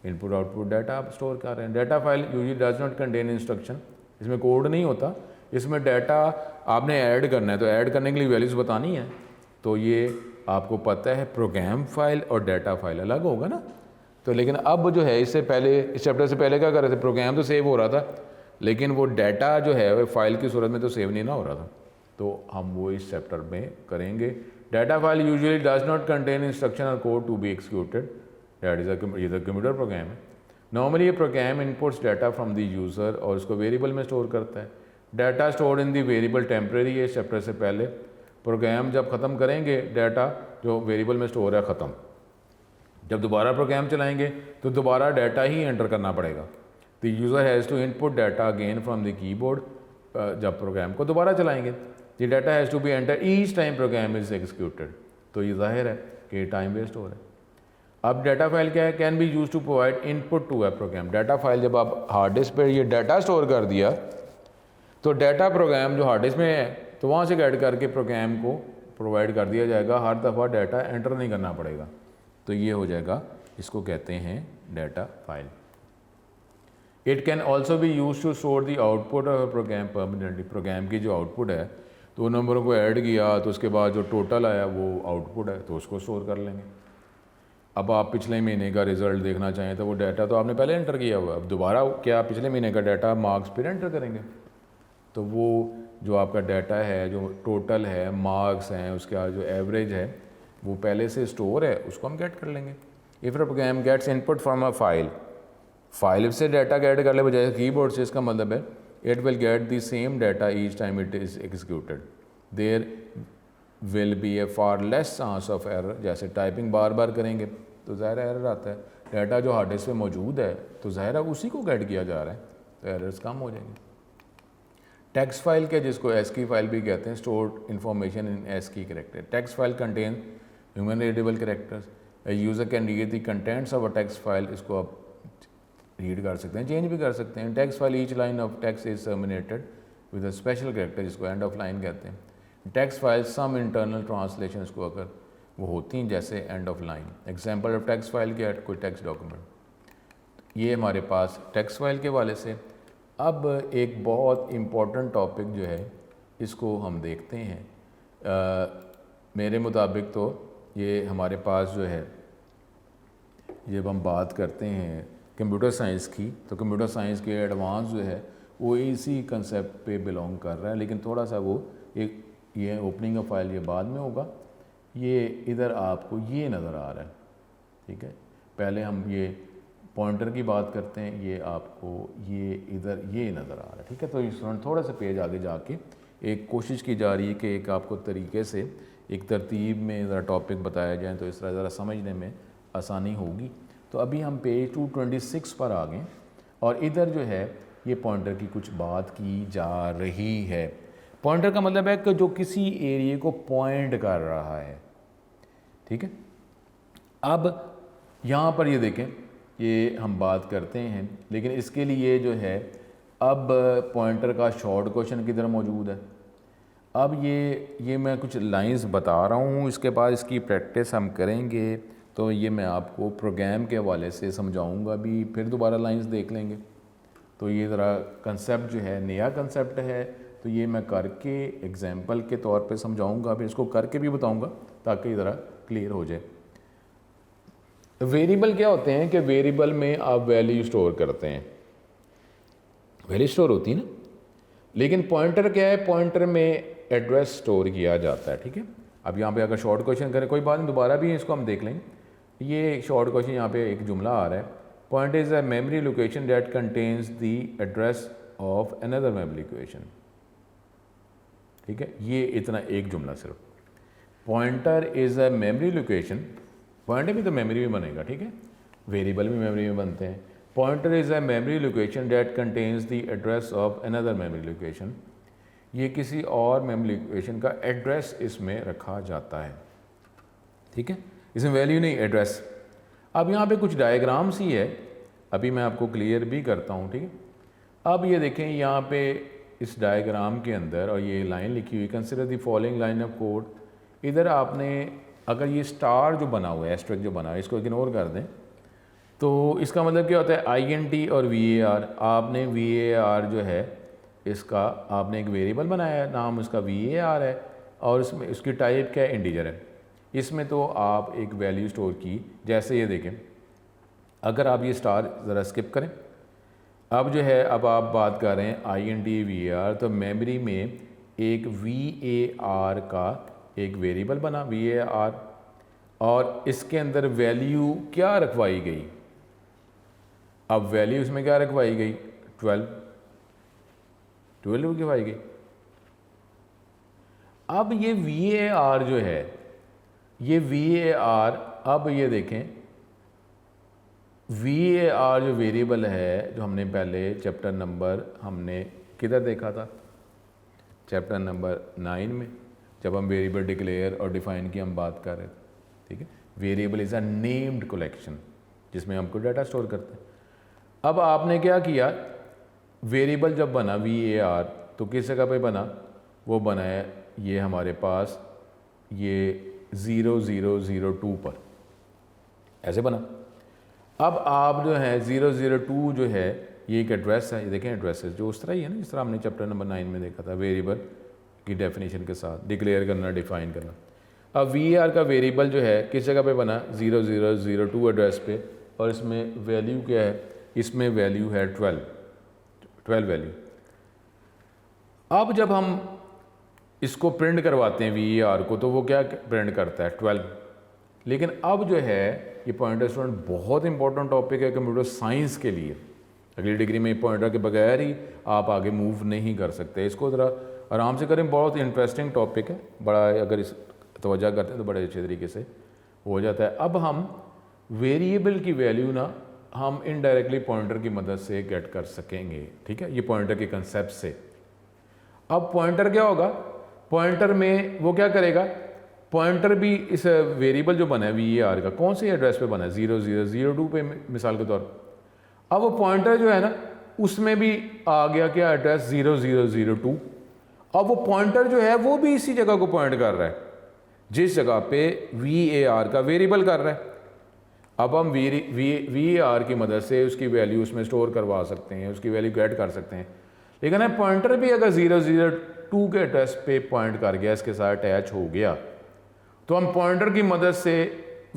Input output data आप स्टोर कर रहे हैं। Data file usually does not contain instruction, इसमें कोड नहीं होता, इसमें डाटा आपने ऐड करना है तो ऐड करने के लिए वैल्यूज़ बतानी है। तो ये आपको पता है प्रोग्राम फाइल और डाटा फाइल अलग होगा ना। तो लेकिन अब जो है इससे पहले इस चैप्टर से पहले क्या कर रहे थे, प्रोग्राम तो सेव हो रहा था लेकिन वो डाटा जो है वो फाइल की सूरत में तो सेव नहीं ना हो रहा था। तो हम वो इस चैप्टर में करेंगे। Data file usually does not contain instruction और code to be executed, that is ये तो कंप्यूटर प्रोग्राम है। नॉर्मली ये program inputs data from the user और उसको वेरिएबल में स्टोर करता है। Data store in the variable temporary है। इस चैप्टर से पहले प्रोग्राम जब ख़त्म करेंगे डाटा जो वेरिएबल में स्टोर है ख़त्म, जब दोबारा प्रोग्राम चलाएंगे तो दोबारा डाटा ही एंटर करना पड़ेगा। The user has to input data again from the keyboard. जब प्रोग्राम को दोबारा चलाएंगे the data has to be enter each time program is executed. तो ये जाहिर है कि टाइम वेस्ट हो रहा है। अब डाटा फाइल क्या है? Can be use to provide input to a program. Data file जब आप हार्ड डिस्क पर ये डाटा स्टोर कर दिया तो डाटा प्रोग्राम जो हार्ड डिस्क में है तो वहाँ से गेट करके प्रोग्राम को प्रोवाइड कर दिया जाएगा। हर दफ़ा डाटा एंटर नहीं करना पड़ेगा। तो ये हो जाएगा, इसको कहते हैं data file. It can also be use to store the output of program permanently. Program की जो आउटपुट है तो नंबरों को ऐड किया तो उसके बाद जो टोटल आया वो आउटपुट है तो उसको स्टोर कर लेंगे। अब आप पिछले महीने का रिज़ल्ट देखना चाहें तो वो डाटा तो आपने पहले एंटर किया हुआ है, अब दोबारा क्या पिछले महीने का डाटा मार्क्स फिर एंटर करेंगे? तो वो जो आपका डाटा है जो टोटल है मार्क्स हैं उसका जो एवरेज है वो पहले से स्टोर है, उसको हम गेट कर लेंगे। If program gets input from a file से डाटा गेट कर ले बजाय कीबोर्ड से, इसका मतलब है it will get the same data each time it is executed. There will be a far less chance of error. जैसे टाइपिंग बार बार करेंगे तो ज़ाहिर एरर आता है। डाटा जो हार्ड डिस्क में मौजूद है तो ज़ाहिर है उसी को गेट किया जा रहा है तो एरर्स कम हो जाएंगे। टेक्स्ट फाइल के जिसको ASCII फाइल भी कहते हैं, stored information in ASCII character. Text file contain human readable characters. User can read the contents of a text file. इसको आप रीड कर सकते हैं, चेंज भी कर सकते हैं। Text file each line of text is terminated with a special character जिसको एंड ऑफ लाइन कहते हैं। Text file some internal translation को अगर वो होती हैं, जैसे end of line, example of text file क्या है, कोई टेक्स्ट डॉक्यूमेंट, ये हमारे पास टेक्स्ट फाइल के वाले से। अब एक बहुत इम्पॉर्टेंट टॉपिक जो है इसको हम देखते हैं। मेरे मुताबिक तो ये हमारे पास जो है, जब हम बात करते हैं कंप्यूटर साइंस की, तो कंप्यूटर साइंस के एडवांस जो है वो इसी कंसेप्ट पे बिलोंग कर रहा है, लेकिन थोड़ा सा वो एक ये ओपनिंग ऑफ फाइल ये बाद में होगा। ये इधर आपको ये नज़र आ रहा है, ठीक है। पहले हम ये पॉइंटर की बात करते हैं, ये आपको ये इधर ये नज़र आ रहा है, ठीक है। तो इस थोड़ा सा पेज आगे जाके एक कोशिश की जा रही है कि एक आपको तरीके से एक तरतीब में ज़रा टॉपिक बताया जाए, तो इस तरह ज़रा समझने में आसानी होगी। तो अभी हम पेज 226 पर आ गए और इधर जो है ये पॉइंटर की कुछ बात की जा रही है। पॉइंटर का मतलब है कि जो किसी एरिया को पॉइंट कर रहा है, ठीक है। अब यहाँ पर ये देखें, ये हम बात करते हैं, लेकिन इसके लिए जो है अब पॉइंटर का शॉर्ट क्वेश्चन किधर मौजूद है। अब ये मैं कुछ लाइंस बता रहा हूँ, इसके बाद इसकी प्रैक्टिस हम करेंगे, तो ये मैं आपको प्रोग्राम के हवाले से समझाऊंगा भी, फिर दोबारा लाइंस देख लेंगे। तो ये ज़रा कंसेप्ट जो है नया कंसेप्ट है, तो ये मैं करके एग्जांपल के तौर पे समझाऊंगा, फिर इसको करके भी बताऊंगा ताकि ज़रा क्लियर हो जाए। वेरिएबल क्या होते हैं कि वेरिएबल में आप वैल्यू स्टोर करते हैं, वैल्यू स्टोर होती है ना। लेकिन पॉइंटर क्या है, पॉइंटर में एड्रेस स्टोर किया जाता है, ठीक है। अब यहाँ पे अगर शॉर्ट क्वेश्चन करें, कोई बात नहीं, दोबारा भी इसको हम देख लेंगे। ये शॉर्ट क्वेश्चन यहाँ पे एक जुमला आ रहा है, point is a memory location that contains the address of another memory location, ठीक है। ये इतना एक जुमला सिर्फ, pointer is a memory location, pointer भी तो मेमोरी में बनेगा, ठीक है, वेरिएबल भी मेमोरी में बनते हैं। Pointer is a memory location that contains the address of another memory location, ये किसी और मेमोरी लोकेशन का एड्रेस इसमें रखा जाता है, ठीक है। इसमें वैल्यू नहीं, एड्रेस। अब यहाँ पे कुछ डायग्राम्स ही है, अभी मैं आपको क्लियर भी करता हूँ, ठीक है। अब ये देखें यहाँ पे इस डायग्राम के अंदर, और ये लाइन लिखी हुई, consider the following line of code. इधर आपने अगर ये स्टार जो बना हुआ है, एस्ट्रिक जो बना है, इसको इग्नोर कर दें, तो इसका मतलब क्या होता है, INT और VAR। आपने VAR जो है इसका आपने एक वेरिएबल बनाया है, नाम उसका VAR है, और इसमें उसकी टाइप क्या है, इंटीजर है। इसमें तो आप एक वैल्यू स्टोर की, जैसे ये देखें, अगर आप ये स्टार ज़रा स्किप करें, अब जो है अब आप बात कर रहे हैं INT VAR, तो मेमोरी में एक VAR का एक वेरिएबल बना VAR, और इसके अंदर वैल्यू क्या रखवाई गई। अब वैल्यू इसमें क्या रखवाई गई, 12 रखवाई गई। अब ये VAR जो है, ये VAR, अब ये देखें VAR जो वेरिएबल है, जो हमने पहले चैप्टर नंबर हमने किधर देखा था, चैप्टर नंबर 9 में, जब हम वेरिएबल डिक्लेयर और डिफाइन की हम बात कर रहे थे, ठीक है। Variable is a named collection जिसमें हमको डाटा स्टोर करते हैं। अब आपने क्या किया, वेरिएबल जब बना VAR, तो किस जगह पे बना, वो बना है ये हमारे पास ये 0002 पर, ऐसे बना। अब आप जो है 002 जो है ये एक एड्रेस है, ये देखें एड्रेसेस जो उस तरह ही है ना, जिस तरह हमने चैप्टर नंबर 9 में देखा था, वेरिएबल की डेफिनेशन के साथ डिक्लेयर करना, डिफाइन करना। अब VAR का वेरिएबल जो है किस जगह पे बना, 0002 एड्रेस पे, और इसमें वैल्यू क्या है, इसमें वैल्यू है 12 वैल्यू। अब जब हम इसको प्रिंट करवाते हैं VAR को, तो वो क्या प्रिंट करता है, 12। लेकिन अब जो है ये पॉइंटर स्टूडेंट बहुत इंपॉर्टेंट टॉपिक है कंप्यूटर साइंस के लिए। अगली डिग्री में पॉइंटर के बगैर ही आप आगे मूव नहीं कर सकते, इसको ज़रा आराम से करें, बहुत इंटरेस्टिंग टॉपिक है, बड़ा अगर इस तवज्जो करते हैं तो बड़े अच्छे तरीके से हो जाता है। अब हम वेरिएबल की वैल्यू ना हम इनडायरेक्टली पॉइंटर की मदद से गेट कर सकेंगे, ठीक है, ये पॉइंटर के कंसेप्ट से। अब पॉइंटर क्या होगा, पॉइंटर में वो क्या करेगा, पॉइंटर भी इस वेरिएबल जो बना है VAR का, कौन से एड्रेस पे बना है, 0002 पे मिसाल के तौर पर। अब वो पॉइंटर जो है ना, उसमें भी आ गया क्या एड्रेस, 0002, अब वो पॉइंटर जो है वो भी इसी जगह को पॉइंट कर रहा है जिस जगह पे VAR का वेरिएबल कर रहा है। अब हम VAR की मदद से उसकी वैल्यू उसमें स्टोर करवा सकते हैं, उसकी वैल्यू गेट कर सकते हैं। लेकिन है पॉइंटर भी अगर 002 के एड्रेस पे पॉइंट कर गया, इसके साथ अटैच हो गया, तो हम पॉइंटर की मदद से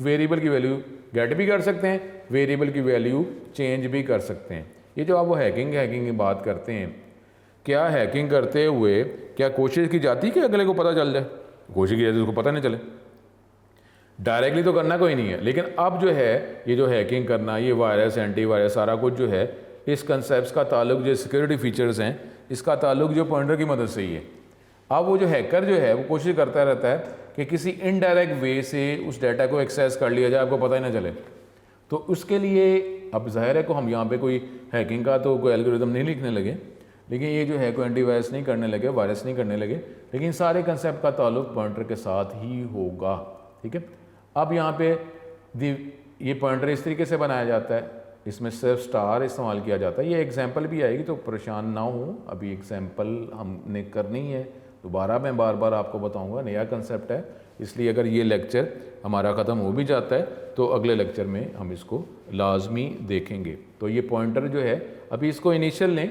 वेरिएबल की वैल्यू गेट भी कर सकते हैं, वेरिएबल की वैल्यू चेंज भी कर सकते हैं। ये जो आप वो हैकिंग की बात करते हैं, क्या हैकिंग करते हुए क्या कोशिश की जाती है कि अगले को पता चल जाए? कोशिश की जाती है उसको पता नहीं चले। डायरेक्टली तो करना कोई नहीं है, लेकिन अब जो है ये जो हैकिंग करना, ये वायरस, एंटीवायरस, सारा कुछ जो है इस कंसेप्ट का ताल्लुक, जो सिक्योरिटी फीचर्स हैं, इसका ताल्लुक जो पॉइंटर की मदद से ही है। अब वो जो हैकर जो है वो कोशिश करता रहता है कि किसी इनडायरेक्ट वे से उस डाटा को एक्सेस कर लिया जाए, आपको पता ही ना चले। तो उसके लिए अब ज़ाहिर है को हम यहाँ पे कोई हैकिंग का तो कोई एल्गोरिदम नहीं लिखने लगे, लेकिन ये जो है कोई एंटीवायरस नहीं करने लगे, वायरस नहीं करने लगे, लेकिन सारे कंसेप्ट का ताल्लुक पॉइंटर के साथ ही होगा। ठीक है, अब यहाँ पे ये पॉइंटर इस तरीके से बनाया जाता है, इसमें सिर्फ स्टार इस्तेमाल किया जाता है। ये एग्जांपल भी आएगी तो परेशान ना हो, अभी एग्जांपल हमने करनी है, दोबारा मैं बार बार आपको बताऊंगा, नया कंसेप्ट है, इसलिए अगर ये लेक्चर हमारा ख़त्म हो भी जाता है तो अगले लेक्चर में हम इसको लाजमी देखेंगे। तो ये पॉइंटर जो है अभी इसको इनिशियल लें,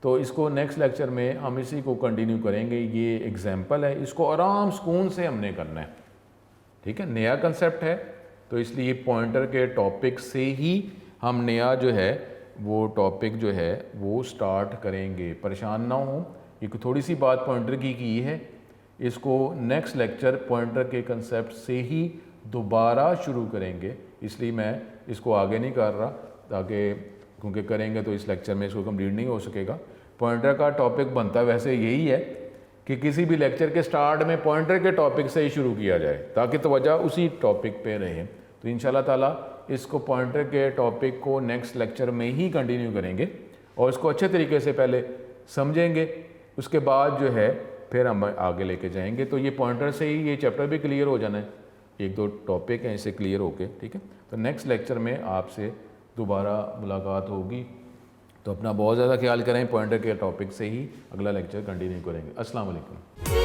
तो इसको नेक्स्ट लेक्चर में हम इसी को कंटिन्यू करेंगे। ये एग्जाम्पल है, इसको आराम सुकून से हमने करना है। ठीक है, नया कंसेप्ट है तो इसलिए पॉइंटर के टॉपिक से ही हम नया जो है वो टॉपिक जो है वो स्टार्ट करेंगे। परेशान ना हो, ये थोड़ी सी बात पॉइंटर की है, इसको नेक्स्ट लेक्चर पॉइंटर के कंसेप्ट से ही दोबारा शुरू करेंगे, इसलिए मैं इसको आगे नहीं कर रहा, ताकि क्योंकि करेंगे तो इस लेक्चर में इसको कंप्लीट नहीं हो सकेगा। पॉइंटर का टॉपिक बनता वैसे यही है कि किसी भी लेक्चर के स्टार्ट में पॉइंटर के टॉपिक से ही शुरू किया जाए ताकि तवज्जो उसी टॉपिक पे रहे। तो इंशाल्लाह ताला इसको पॉइंटर के टॉपिक को नेक्स्ट लेक्चर में ही कंटिन्यू करेंगे और इसको अच्छे तरीके से पहले समझेंगे, उसके बाद जो है फिर हम आगे लेके जाएंगे। तो ये पॉइंटर से ही ये चैप्टर भी क्लियर हो जाना है, एक दो टॉपिक हैं इसे क्लियर होके। ठीक है, तो नेक्स्ट लेक्चर में आपसे दोबारा मुलाकात होगी। तो अपना बहुत ज़्यादा ख्याल करें, पॉइंटर के टॉपिक से ही अगला लेक्चर कंटिन्यू करेंगे। अस्सलाम वालेकुम।